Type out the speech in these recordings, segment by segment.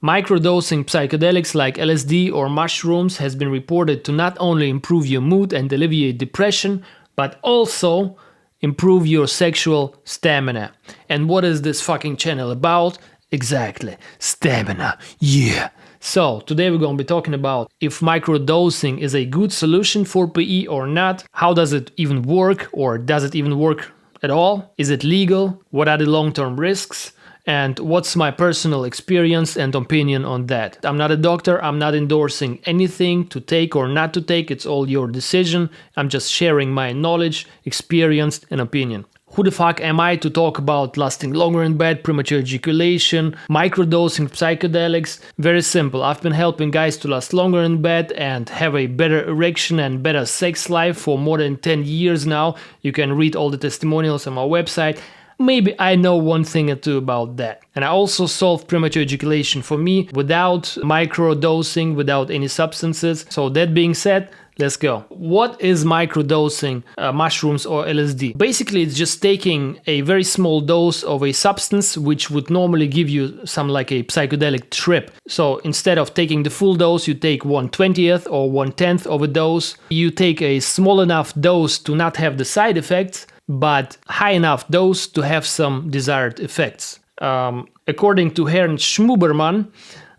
Microdosing psychedelics like LSD or mushrooms has been reported to not only improve your mood and alleviate depression, but also improve your sexual stamina. And what is this fucking channel about? Exactly, stamina, yeah. So, today we're going to be talking about if microdosing is a good solution for PE or not, how does it even work, or does it even work at all? Is it legal? What are the long-term risks? And what's my personal experience and opinion on that? I'm not a doctor, I'm not endorsing anything to take or not to take, it's all your decision. I'm just sharing my knowledge, experience and opinion. Who the fuck am I to talk about lasting longer in bed, premature ejaculation, microdosing psychedelics? Very simple. I've been helping guys to last longer in bed and have a better erection and better sex life for more than 10 years now. You can read all the testimonials on my website. Maybe I know one thing or two about that. And I also solved premature ejaculation for me without microdosing, without any substances. So that being said, let's go. What is microdosing mushrooms or LSD? Basically, it's just taking a very small dose of a substance which would normally give you some like a psychedelic trip. So instead of taking the full dose, you take 1/20th or 1/10th of a dose. You take a small enough dose to not have the side effects, but high enough dose to have some desired effects. According to Herrn Schmuberman,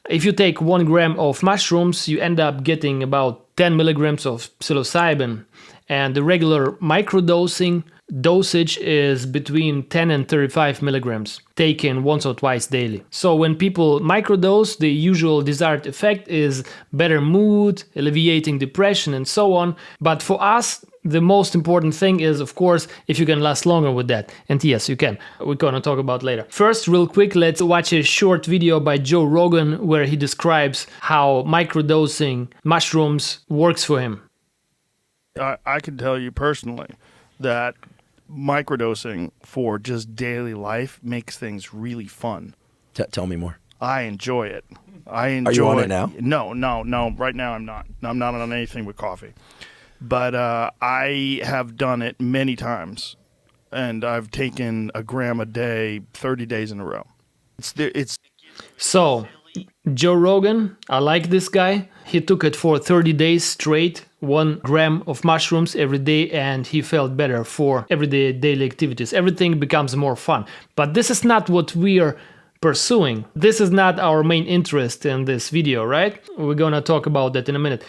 if you take 1 gram of mushrooms, you end up getting about 10 milligrams of psilocybin, and the regular microdosing dosage is between 10 and 35 milligrams, taken once or twice daily. So when people microdose, the usual desired effect is better mood, alleviating depression and so on. But for us, the most important thing is, of course, if you can last longer with that. And yes, you can. We're gonna talk about later. First, real quick, let's watch a short video by Joe Rogan where he describes how microdosing mushrooms works for him. I can tell you personally that microdosing for just daily life makes things really fun. Tell me more. I enjoy it. I enjoy. Are you on it now? No. Right now I'm not. I'm not on anything with coffee. But I have done it many times, and I've taken a gram a day, 30 days in a row. So, Joe Rogan, I like this guy. He took it for 30 days straight, 1 gram of mushrooms every day, and he felt better for everyday daily activities. Everything becomes more fun. But this is not what we are pursuing. This is not our main interest in this video, right? We're gonna talk about that in a minute.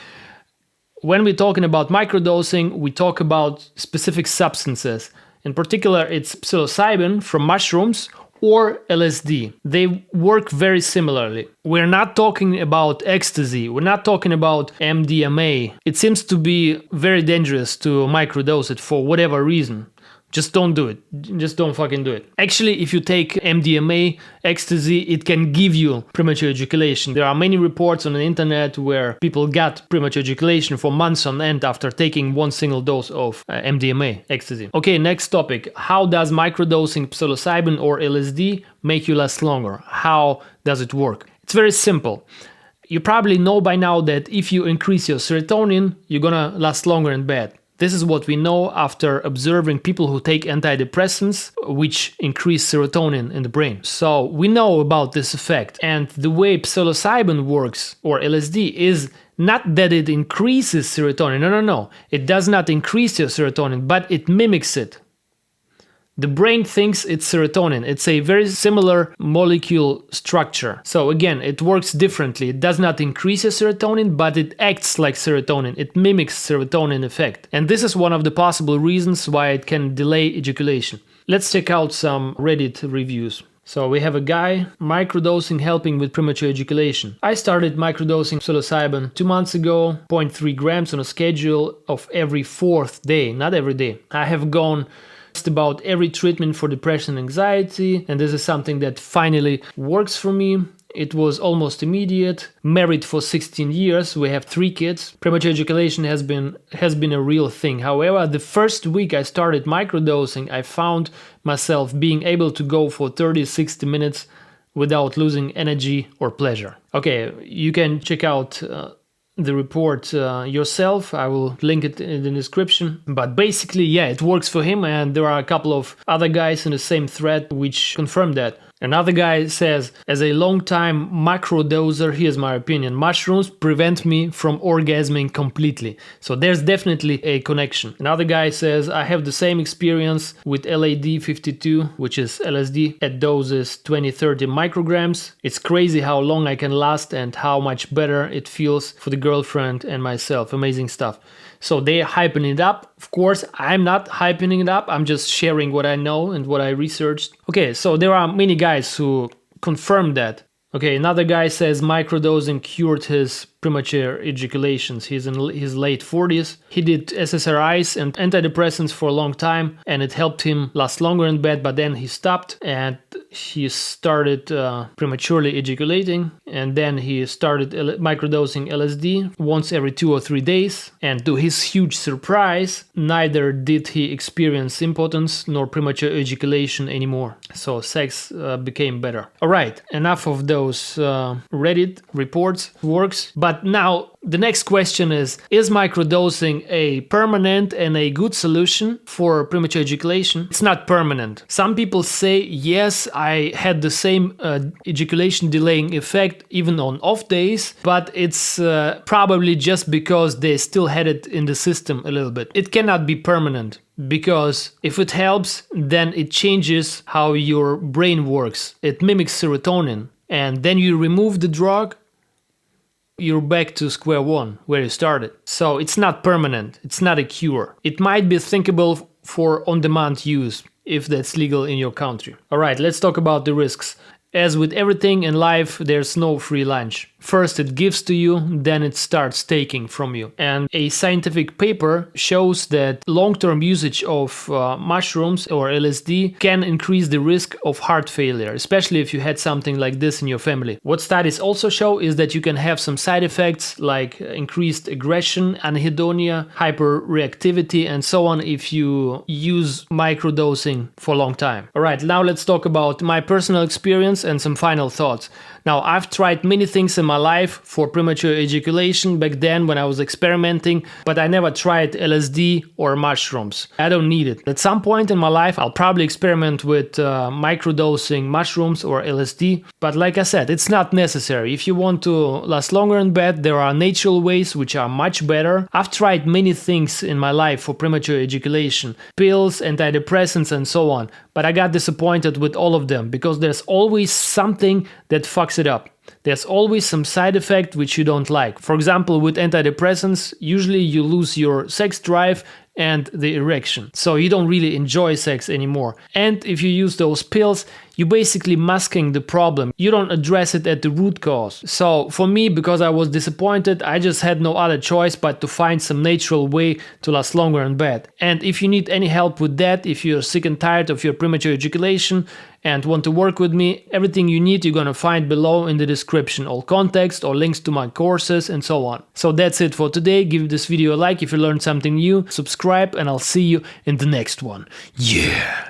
When we're talking about microdosing, we talk about specific substances. In particular, it's psilocybin from mushrooms or LSD. They work very similarly. We're not talking about ecstasy. We're not talking about MDMA. It seems to be very dangerous to microdose it for whatever reason. Just don't do it. Just don't fucking do it. Actually, if you take MDMA, ecstasy, it can give you premature ejaculation. There are many reports on the internet where people got premature ejaculation for months on end after taking 1 single dose of MDMA, ecstasy. Okay, next topic. How does microdosing psilocybin or LSD make you last longer? How does it work? It's very simple. You probably know by now that if you increase your serotonin, you're gonna last longer in bed. This is what we know after observing people who take antidepressants, which increase serotonin in the brain. So we know about this effect. And the way psilocybin works, or LSD, is not that it increases serotonin. No. It does not increase your serotonin, but it mimics it. The brain thinks it's serotonin. It's a very similar molecule structure. So again, it works differently. It does not increase your serotonin, but it acts like serotonin. It mimics serotonin effect. And this is one of the possible reasons why it can delay ejaculation. Let's check out some Reddit reviews. So we have a guy, microdosing helping with premature ejaculation. I started microdosing psilocybin 2 months ago, 0.3 grams on a schedule of every 4th day, not every day. I have gone just about every treatment for depression and anxiety, and this is something that finally works for me. It was almost immediate. Married for 16 years, we have 3 kids. Premature ejaculation has been a real thing. However, the first week I started microdosing, I found myself being able to go for 30-60 minutes without losing energy or pleasure. Okay, you can check out the report yourself. I will link it in the description. But basically, yeah, it works for him, and there are a couple of other guys in the same thread which confirm that. Another guy says, as a long-time microdoser, here's my opinion, mushrooms prevent me from orgasming completely. So there's definitely a connection. Another guy says, I have the same experience with LAD 52, which is LSD, at doses 20-30 micrograms. It's crazy how long I can last and how much better it feels for the girlfriend and myself. Amazing stuff. So they're hyping it up. Of course, I'm not hyping it up. I'm just sharing what I know and what I researched. Okay, so there are many guys who confirm that. Okay, another guy says microdosing cured his premature ejaculations. He's in his late 40s. He did SSRIs and antidepressants for a long time, and it helped him last longer in bed, but then he stopped and he started prematurely ejaculating, and then he started microdosing LSD once every 2 or 3 days, and to his huge surprise, neither did he experience impotence nor premature ejaculation anymore. So sex became better. Alright, enough of those Reddit reports, works, but now the next question is microdosing a permanent and a good solution for premature ejaculation? It's not permanent. Some people say, yes, I had the same ejaculation delaying effect even on off days, but it's probably just because they still had it in the system a little bit. It cannot be permanent, because if it helps, then it changes how your brain works. It mimics serotonin, and then you remove the drug, you're back to square one, where you started. So it's not permanent, it's not a cure. It might be thinkable for on-demand use, if that's legal in your country. Alright, let's talk about the risks. As with everything in life, there's no free lunch. First it gives to you, then it starts taking from you. And a scientific paper shows that long-term usage of mushrooms or LSD can increase the risk of heart failure, especially if you had something like this in your family. What studies also show is that you can have some side effects like increased aggression, anhedonia, hyperreactivity, and so on if you use microdosing for a long time. Alright, now let's talk about my personal experience and some final thoughts. Now, I've tried many things in my life for premature ejaculation back then when I was experimenting, but I never tried LSD or mushrooms. I don't need it. At some point in my life, I'll probably experiment with microdosing mushrooms or LSD, but like I said, it's not necessary. If you want to last longer in bed, there are natural ways which are much better. I've tried many things in my life for premature ejaculation, pills, antidepressants, and so on, but I got disappointed with all of them because there's always something that fucks it up. There's always some side effect which you don't like. For example, with antidepressants, usually you lose your sex drive and the erection. So you don't really enjoy sex anymore. And if you use those pills, you're basically masking the problem. You don't address it at the root cause. So for me, because I was disappointed, I just had no other choice but to find some natural way to last longer in bed. And if you need any help with that, if you're sick and tired of your premature ejaculation and want to work with me, everything you need you're gonna find below in the description, all context or links to my courses and so on. So that's it for today. Give this video a like if you learned something new, subscribe, and I'll see you in the next one. Yeah!